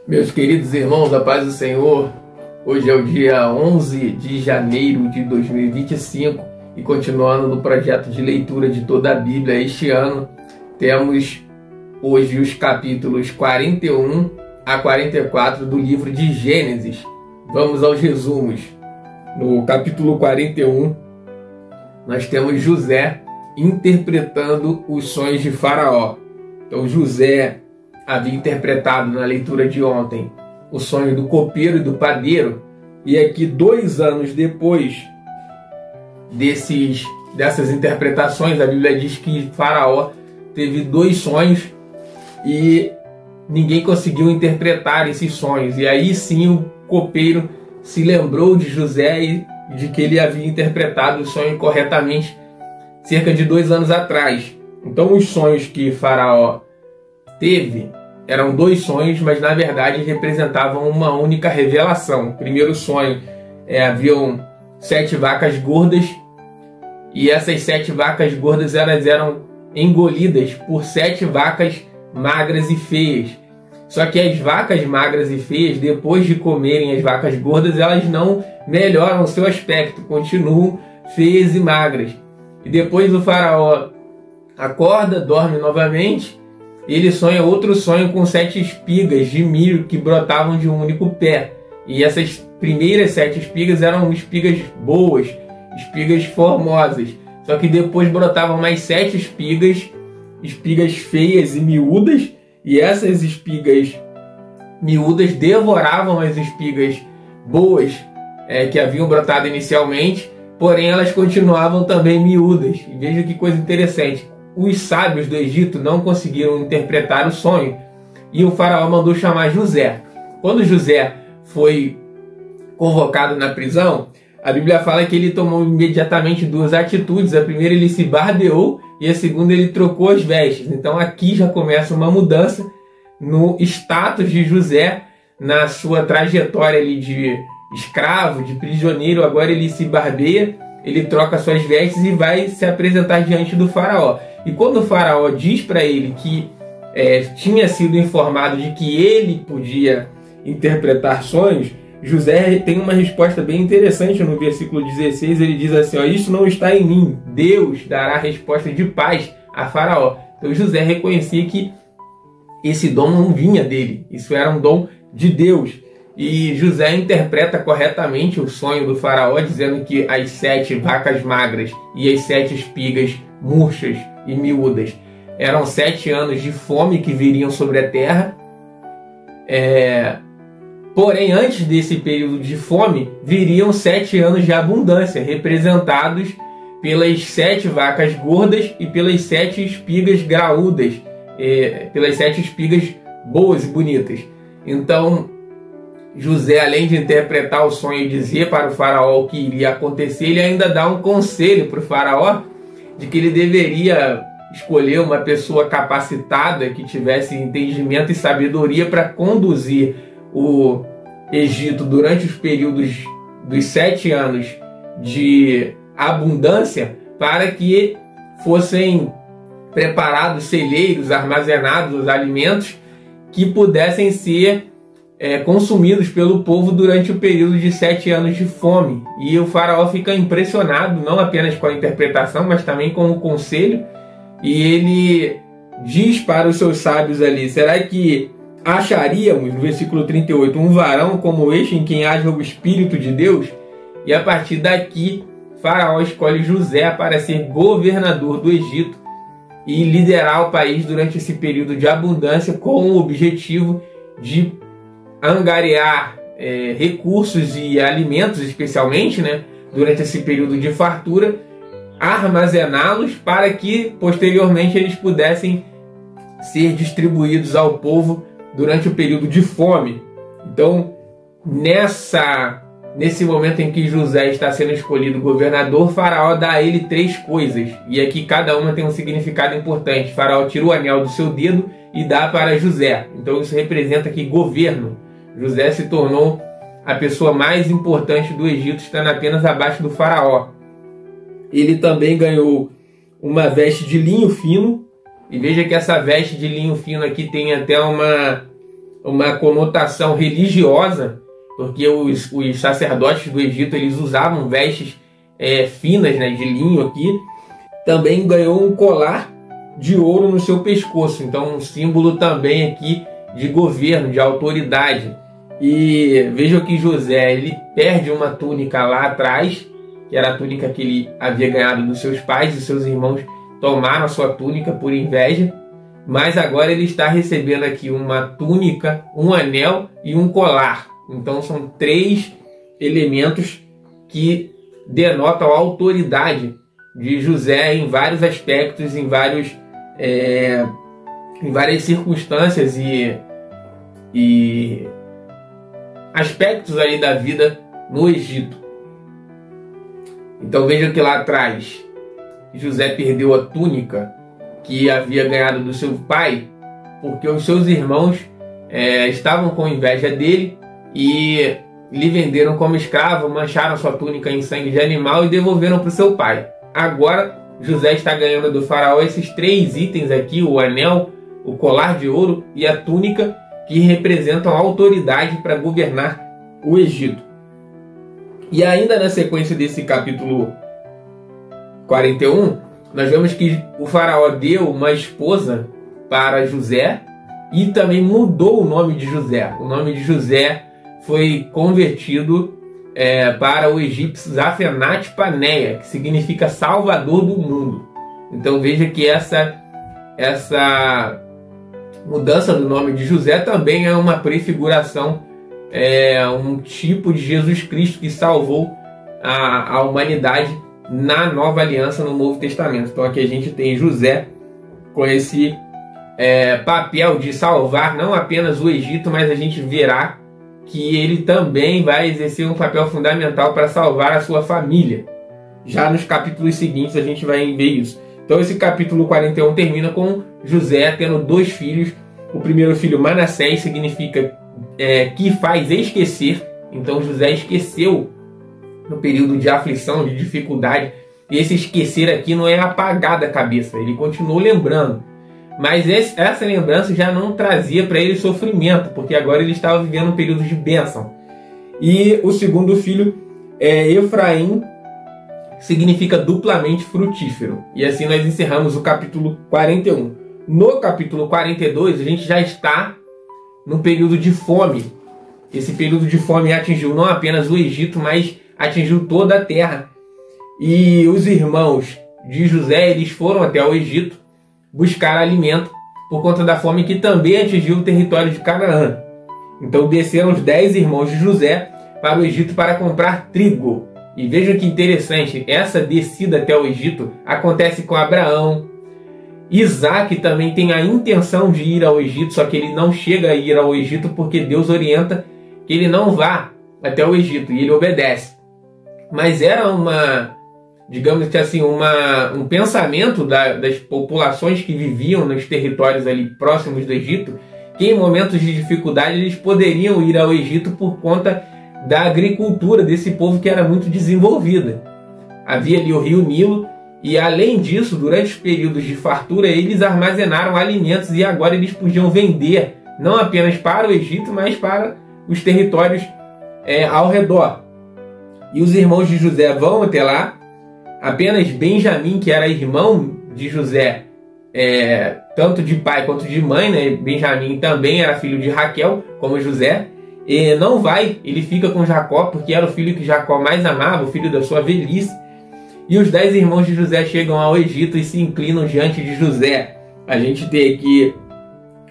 Meus queridos irmãos, a paz do Senhor. Hoje é o dia 11 de janeiro de 2025 e continuando no projeto de leitura de toda a Bíblia este ano, temos hoje os capítulos 41 a 44 do livro de Gênesis. Vamos aos resumos. No capítulo 41, nós temos José interpretando os sonhos de Faraó. Então José havia interpretado na leitura de ontem o sonho do copeiro e do padeiro, e aqui 2 anos depois dessas interpretações, a Bíblia diz que Faraó teve 2 sonhos e ninguém conseguiu interpretar esses sonhos, e aí sim o copeiro se lembrou de José e de que ele havia interpretado o sonho corretamente cerca de 2 anos atrás. Então os sonhos que Faraó teve eram 2 sonhos, mas na verdade representavam uma única revelação. O primeiro sonho, haviam 7 vacas gordas, e essas 7 vacas gordas eram engolidas por 7 vacas magras e feias. Só que as vacas magras e feias, depois de comerem as vacas gordas, elas não melhoram o seu aspecto, continuam feias e magras. E depois o Faraó acorda, dorme novamente, ele sonha outro sonho com 7 espigas de milho que brotavam de um único pé. E essas primeiras 7 espigas eram espigas boas, espigas formosas. Só que depois brotavam mais 7 espigas feias e miúdas. E essas espigas miúdas devoravam as espigas boas que haviam brotado inicialmente. Porém, elas continuavam também miúdas. E veja que coisa interessante. Os sábios do Egito não conseguiram interpretar o sonho, e o faraó mandou chamar José. Quando José foi convocado na prisão, a Bíblia fala que ele tomou imediatamente 2 atitudes. A primeira, ele se barbeou, e a segunda, ele trocou as vestes. Então aqui já começa uma mudança no status de José, na sua trajetória ali de escravo, de prisioneiro. Agora ele se barbeia, ele troca suas vestes e vai se apresentar diante do faraó. E quando o faraó diz para ele que tinha sido informado de que ele podia interpretar sonhos, José tem uma resposta bem interessante no versículo 16. Ele diz assim: isso não está em mim, Deus dará resposta de paz a faraó. Então José reconhecia que esse dom não vinha dele, isso era um dom de Deus. E José interpreta corretamente o sonho do faraó, dizendo que as 7 vacas magras e as 7 espigas murchas e miúdas eram 7 anos de fome que viriam sobre a terra. Porém, antes desse período de fome, viriam 7 anos de abundância, representados pelas 7 vacas gordas e pelas 7 espigas graúdas, pelas 7 espigas boas e bonitas. Então José, além de interpretar o sonho e dizer para o faraó o que iria acontecer, ele ainda dá um conselho para o faraó de que ele deveria escolher uma pessoa capacitada, que tivesse entendimento e sabedoria para conduzir o Egito durante os períodos dos 7 anos de abundância, para que fossem preparados celeiros, armazenados os alimentos que pudessem ser consumidos pelo povo durante o período de 7 anos de fome. E o faraó fica impressionado, não apenas com a interpretação, mas também com o conselho, e ele diz para os seus sábios ali: será que acharíamos, no versículo 38, um varão como este em quem haja o Espírito de Deus? E a partir daqui, Faraó escolhe José para ser governador do Egito e liderar o país durante esse período de abundância, com o objetivo de angariar recursos e alimentos, especialmente, durante esse período de fartura, armazená-los para que posteriormente eles pudessem ser distribuídos ao povo durante o período de fome. Então, nesse momento em que José está sendo escolhido governador, Faraó dá a ele 3 coisas, e aqui cada uma tem um significado importante. Faraó tira o anel do seu dedo e dá para José. Então isso representa aqui governo. José se tornou a pessoa mais importante do Egito, estando apenas abaixo do faraó. Ele também ganhou uma veste de linho fino, e veja que essa veste de linho fino aqui tem até uma uma conotação religiosa, porque os sacerdotes do Egito eles usavam vestes finas, né, de linho aqui. Também ganhou um colar de ouro no seu pescoço, então um símbolo também aqui de governo, de autoridade. E vejam que José ele perde uma túnica lá atrás, que era a túnica que ele havia ganhado dos seus pais, e seus irmãos tomaram a sua túnica por inveja, mas agora ele está recebendo aqui uma túnica, um anel e um colar. Então são 3 elementos que denotam a autoridade de José em vários aspectos, em várias circunstâncias e aspectos aí da vida no Egito. Então vejam que lá atrás José perdeu a túnica que havia ganhado do seu pai, porque os seus irmãos estavam com inveja dele e lhe venderam como escravo, mancharam sua túnica em sangue de animal e devolveram para o seu pai. Agora José está ganhando do faraó esses 3 itens aqui, o anel, o colar de ouro e a túnica, que representam a autoridade para governar o Egito. E ainda na sequência desse capítulo 41, nós vemos que o faraó deu uma esposa para José e também mudou o nome de José. O nome de José foi convertido para o egípcio Zafenat Paneia, que significa Salvador do mundo. Então veja que essa mudança do nome de José também é uma prefiguração, um tipo de Jesus Cristo que salvou a humanidade na Nova Aliança, no Novo Testamento. Então aqui a gente tem José com esse papel de salvar não apenas o Egito, mas a gente verá que ele também vai exercer um papel fundamental para salvar a sua família. Já nos capítulos seguintes a gente vai ver isso. Então esse capítulo 41 termina com José tendo 2 filhos. O primeiro filho, Manassés, significa que faz esquecer. Então José esqueceu no período de aflição, de dificuldade. E esse esquecer aqui não é apagar da cabeça, ele continuou lembrando. Mas essa lembrança já não trazia para ele sofrimento, porque agora ele estava vivendo um período de bênção. E o segundo filho, Efraim, significa duplamente frutífero. E assim nós encerramos o capítulo 41. No capítulo 42, a gente já está no período de fome. Esse período de fome atingiu não apenas o Egito, mas atingiu toda a terra. E os irmãos de José, eles foram até o Egito buscar alimento por conta da fome que também atingiu o território de Canaã. Então desceram os 10 irmãos de José para o Egito para comprar trigo. E vejam que interessante, essa descida até o Egito acontece com Abraão. Isaac também tem a intenção de ir ao Egito, só que ele não chega a ir ao Egito porque Deus orienta que ele não vá até o Egito, e ele obedece. Mas era digamos que assim, um pensamento das populações que viviam nos territórios ali próximos do Egito, que em momentos de dificuldade eles poderiam ir ao Egito por conta da agricultura desse povo que era muito desenvolvida. Havia ali o rio Nilo, e além disso, durante os períodos de fartura, eles armazenaram alimentos e agora eles podiam vender, não apenas para o Egito, mas para os territórios ao redor. E os irmãos de José vão até lá. Apenas Benjamim, que era irmão de José, tanto de pai quanto de mãe, né? Benjamim também era filho de Raquel, como José, e não vai, ele fica com Jacó, porque era o filho que Jacó mais amava, o filho da sua velhice. E os 10 irmãos de José chegam ao Egito e se inclinam diante de José. A gente tem aqui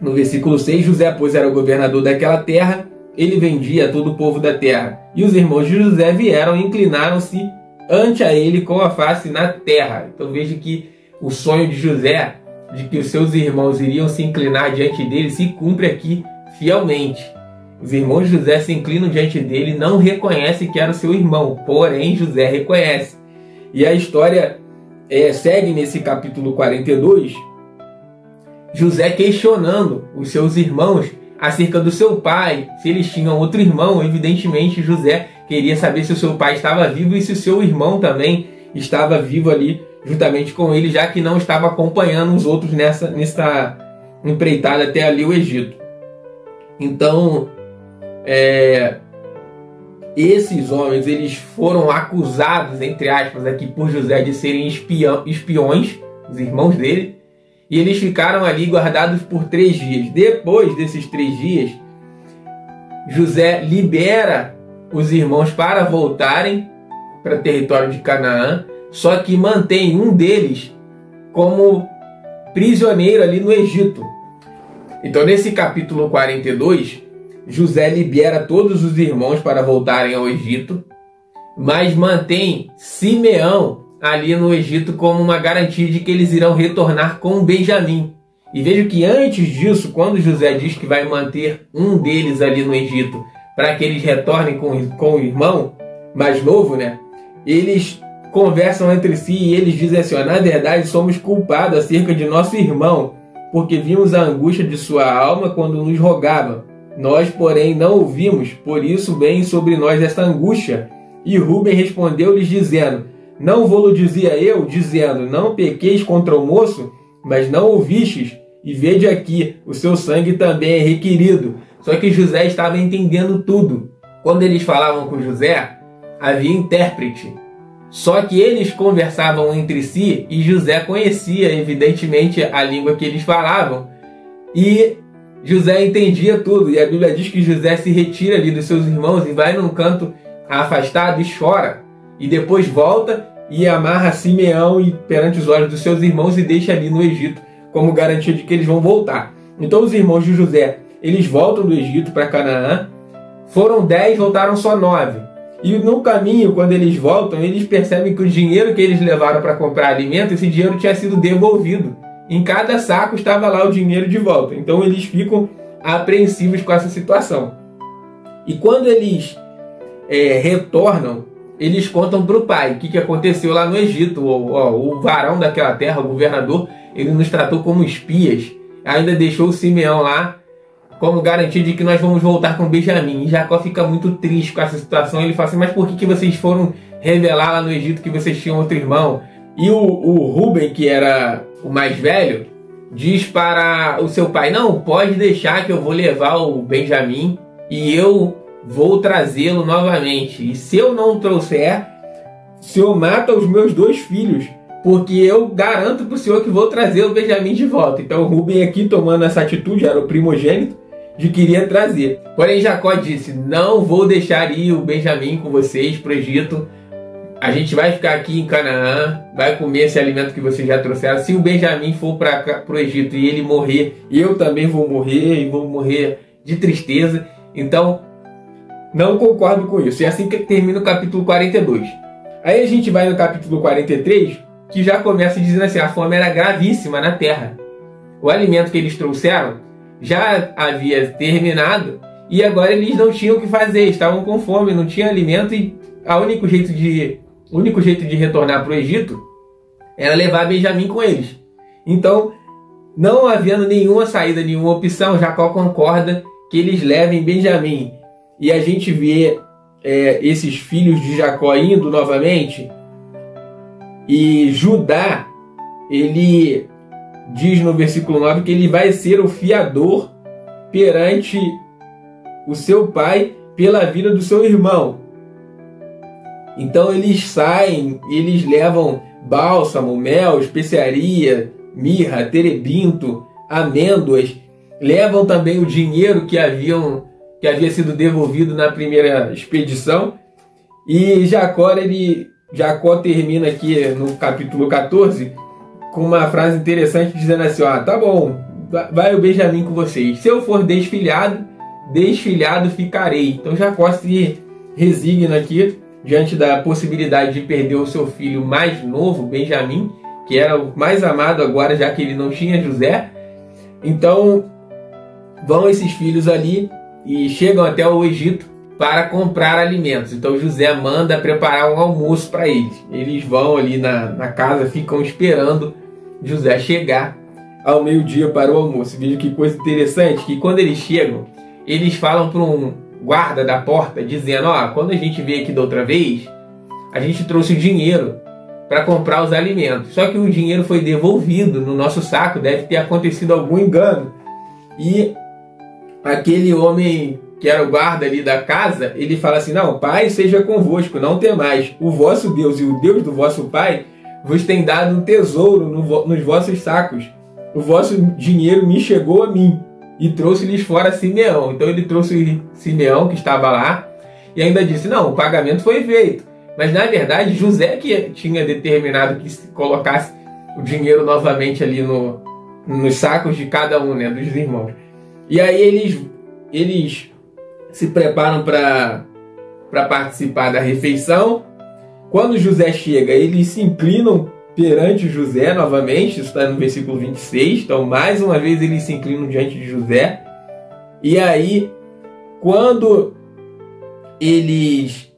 no versículo 6, José, pois era o governador daquela terra, ele vendia a todo o povo da terra. E os irmãos de José vieram e inclinaram-se ante a ele com a face na terra. Então veja que o sonho de José, de que os seus irmãos iriam se inclinar diante dele, se cumpre aqui fielmente. Os irmãos de José se inclinam diante dele e não reconhecem que era o seu irmão, porém José reconhece. E a história segue nesse capítulo 42, José questionando os seus irmãos acerca do seu pai, se eles tinham outro irmão. Evidentemente José queria saber se o seu pai estava vivo e se o seu irmão também estava vivo ali juntamente com ele, já que não estava acompanhando os outros nessa empreitada até ali o Egito. Então, esses homens, eles foram acusados, entre aspas, aqui por José de serem espiões, os irmãos dele, e eles ficaram ali guardados por 3 dias. Depois desses 3 dias, José libera os irmãos para voltarem para o território de Canaã, só que mantém um deles como prisioneiro ali no Egito. Então, nesse capítulo 42, José libera todos os irmãos para voltarem ao Egito, mas mantém Simeão ali no Egito como uma garantia de que eles irão retornar com Benjamim. E veja que antes disso, quando José diz que vai manter um deles ali no Egito para que eles retornem com o irmão mais novo, né? Eles conversam entre si e eles dizem assim, na verdade somos culpados acerca de nosso irmão, porque vimos a angústia de sua alma quando nos rogava. Nós, porém, não ouvimos, por isso vem sobre nós esta angústia. E Rúben respondeu-lhes dizendo, não vou-lo dizia eu, dizendo, não pequeis contra o moço, mas não ouvistes, e vede aqui, o seu sangue também é requerido. Só que José estava entendendo tudo. Quando eles falavam com José, havia intérprete. Só que eles conversavam entre si e José conhecia, evidentemente, a língua que eles falavam. E José entendia tudo. E a Bíblia diz que José se retira ali dos seus irmãos e vai num canto afastado e chora. E depois volta e amarra Simeão perante os olhos dos seus irmãos e deixa ali no Egito como garantia de que eles vão voltar. Então os irmãos de José, eles voltam do Egito para Canaã. Foram 10, voltaram só 9. E no caminho, quando eles voltam, eles percebem que o dinheiro que eles levaram para comprar alimento, esse dinheiro tinha sido devolvido. Em cada saco estava lá o dinheiro de volta. Então eles ficam apreensivos com essa situação. E quando eles retornam, eles contam para o pai o que aconteceu lá no Egito. O varão daquela terra, o governador, ele nos tratou como espias. Ainda deixou o Simeão lá como garantia de que nós vamos voltar com Benjamim. E Jacó fica muito triste com essa situação. Ele fala assim, mas por que vocês foram revelar lá no Egito que vocês tinham outro irmão? E o Rúben, que era o mais velho, diz para o seu pai, não, pode deixar que eu vou levar o Benjamim e eu vou trazê-lo novamente. E se eu não trouxer, o senhor mata os meus 2 filhos, porque eu garanto para o senhor que vou trazer o Benjamim de volta. Então o Rúben aqui tomando essa atitude, era o primogênito, de queria trazer. Porém Jacó disse, não vou deixar ir o Benjamim com vocês para o Egito. A gente vai ficar aqui em Canaã, vai comer esse alimento que vocês já trouxeram. Se o Benjamim for para o Egito e ele morrer, eu também vou morrer e vou morrer de tristeza. Então, não concordo com isso. E assim que termina o capítulo 42. Aí a gente vai no capítulo 43, que já começa dizendo assim, a fome era gravíssima na terra. O alimento que eles trouxeram já havia terminado e agora eles não tinham o que fazer, estavam com fome, não tinha alimento e o único jeito de retornar para o Egito era levar Benjamim com eles. Então, não havendo nenhuma saída, nenhuma opção, Jacó concorda que eles levem Benjamim. E a gente vê esses filhos de Jacó indo novamente. E Judá, ele diz no versículo 9 que ele vai ser o fiador perante o seu pai pela vida do seu irmão. Então eles saem, eles levam bálsamo, mel, especiaria, mirra, terebinto, amêndoas. Levam também o dinheiro que havia sido devolvido na primeira expedição. E Jacó termina aqui no capítulo 14 com uma frase interessante dizendo assim, tá bom, vai o Benjamim com vocês. Se eu for desfilhado ficarei. Então Jacó se resigna aqui diante da possibilidade de perder o seu filho mais novo, Benjamim, que era o mais amado agora, já que ele não tinha José. Então vão esses filhos ali e chegam até o Egito para comprar alimentos. Então José manda preparar um almoço para eles. Eles vão ali na casa, ficam esperando José chegar ao meio-dia para o almoço. Veja que coisa interessante, que quando eles chegam, eles falam para um guarda da porta, dizendo, quando a gente veio aqui da outra vez, a gente trouxe o dinheiro para comprar os alimentos. Só que o dinheiro foi devolvido no nosso saco, deve ter acontecido algum engano. E aquele homem que era o guarda ali da casa, ele fala assim: não, Pai seja convosco, não temais, o vosso Deus e o Deus do vosso pai vos tem dado um tesouro nos vossos sacos, o vosso dinheiro me chegou a mim, e trouxe-lhes fora Simeão. Então ele trouxe Simeão, que estava lá, e ainda disse: não, o pagamento foi feito, mas na verdade José que tinha determinado que se colocasse o dinheiro novamente ali nos sacos de cada um, né, dos irmãos. E aí eles se preparam para participar da refeição. Quando José chega, eles se inclinam perante José novamente, isso está no versículo 26, então mais uma vez eles se inclinam diante de José. E aí, quando eles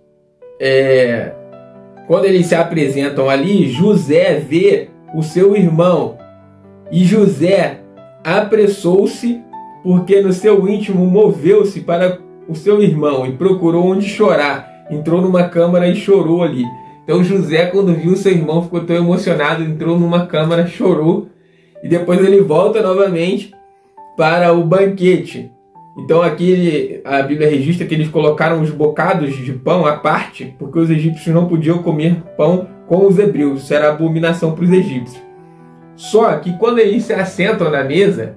se apresentam ali, José vê o seu irmão, e José apressou-se, porque no seu íntimo moveu-se para o seu irmão e procurou onde chorar. Entrou numa câmara e chorou ali. Então José, quando viu seu irmão, ficou tão emocionado, entrou numa câmara, chorou, e depois ele volta novamente para o banquete. Então aqui a Bíblia registra que eles colocaram os bocados de pão à parte, porque os egípcios não podiam comer pão com os hebreus, isso era abominação para os egípcios. Só que quando eles se assentam na mesa,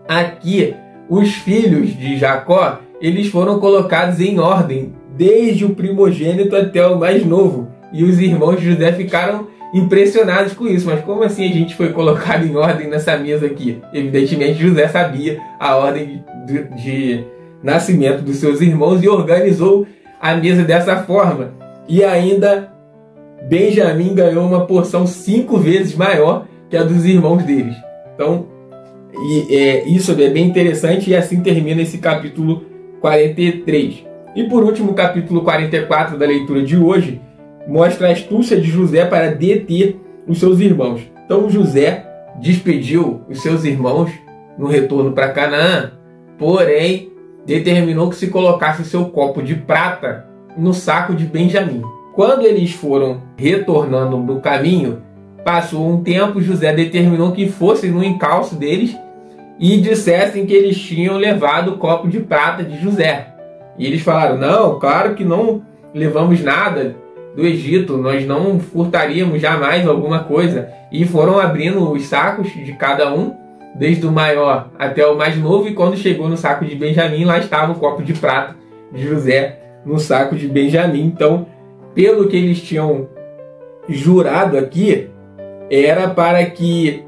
aqui os filhos de Jacó, eles foram colocados em ordem, desde o primogênito até o mais novo. E os irmãos de José ficaram impressionados com isso. Mas como assim a gente foi colocado em ordem nessa mesa aqui? Evidentemente José sabia a ordem de nascimento dos seus irmãos e organizou a mesa dessa forma. E ainda Benjamim ganhou uma porção 5 vezes maior que a dos irmãos deles. Então isso é bem interessante, e assim termina esse capítulo 43. E por último, o capítulo 44 da leitura de hoje mostra a astúcia de José para deter os seus irmãos. Então José despediu os seus irmãos no retorno para Canaã, porém determinou que se colocasse o seu copo de prata no saco de Benjamim. Quando eles foram retornando do caminho, passou um tempo, José determinou que fossem no encalço deles e dissessem que eles tinham levado o copo de prata de José. E eles falaram: não, claro que não levamos nada do Egito, nós não furtaríamos jamais alguma coisa. E foram abrindo os sacos de cada um, desde o maior até o mais novo, e quando chegou no saco de Benjamim, lá estava o copo de prata de José no saco de Benjamim. Então, pelo que eles tinham jurado aqui, era para que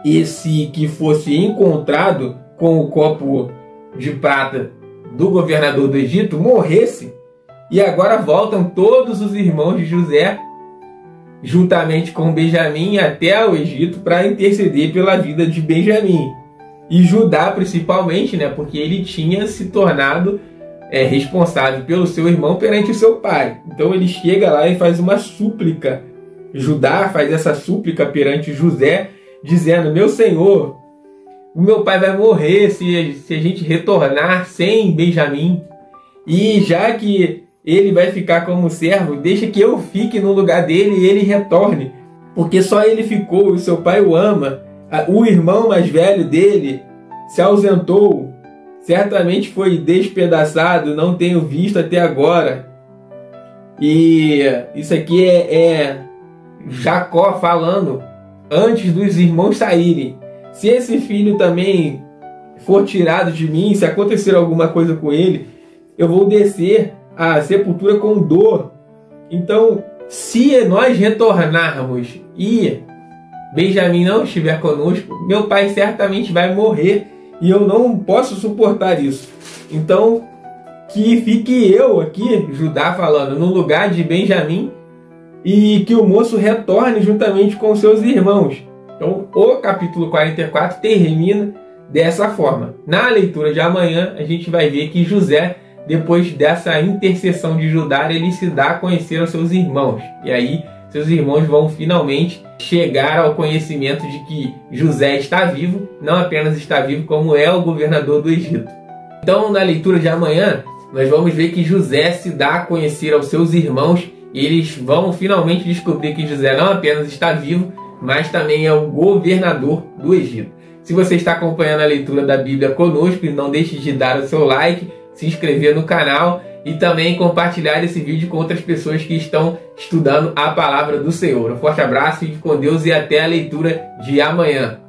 esse que fosse encontrado com o copo de prata do governador do Egito morresse. E agora voltam todos os irmãos de José, juntamente com Benjamim, até o Egito para interceder pela vida de Benjamim. E Judá principalmente, né, porque ele tinha se tornado responsável pelo seu irmão perante o seu pai. Então ele chega lá e faz uma súplica. Judá faz essa súplica perante José, dizendo: meu senhor, o meu pai vai morrer se a gente retornar sem Benjamim. E já que ele vai ficar como servo, deixa que eu fique no lugar dele e ele retorne. Porque só ele ficou, o seu pai o ama. O irmão mais velho dele se ausentou, certamente foi despedaçado, não tenho visto até agora. E isso aqui é Jacó falando antes dos irmãos saírem: se esse filho também for tirado de mim, se acontecer alguma coisa com ele, eu vou descer à sepultura com dor. Então, se nós retornarmos e Benjamim não estiver conosco, meu pai certamente vai morrer e eu não posso suportar isso. Então, que fique eu aqui, Judá falando, no lugar de Benjamim, e que o moço retorne juntamente com seus irmãos. Então, o capítulo 44 termina dessa forma. Na leitura de amanhã, a gente vai ver que José, depois dessa intercessão de Judá, ele se dá a conhecer aos seus irmãos. E aí, seus irmãos vão finalmente chegar ao conhecimento de que José está vivo, não apenas está vivo, como é o governador do Egito. Então, na leitura de amanhã, nós vamos ver que José se dá a conhecer aos seus irmãos, e eles vão finalmente descobrir que José não apenas está vivo, mas também é o governador do Egito. Se você está acompanhando a leitura da Bíblia conosco, não deixe de dar o seu like, se inscrever no canal e também compartilhar esse vídeo com outras pessoas que estão estudando a palavra do Senhor. Um forte abraço, fique com Deus e até a leitura de amanhã.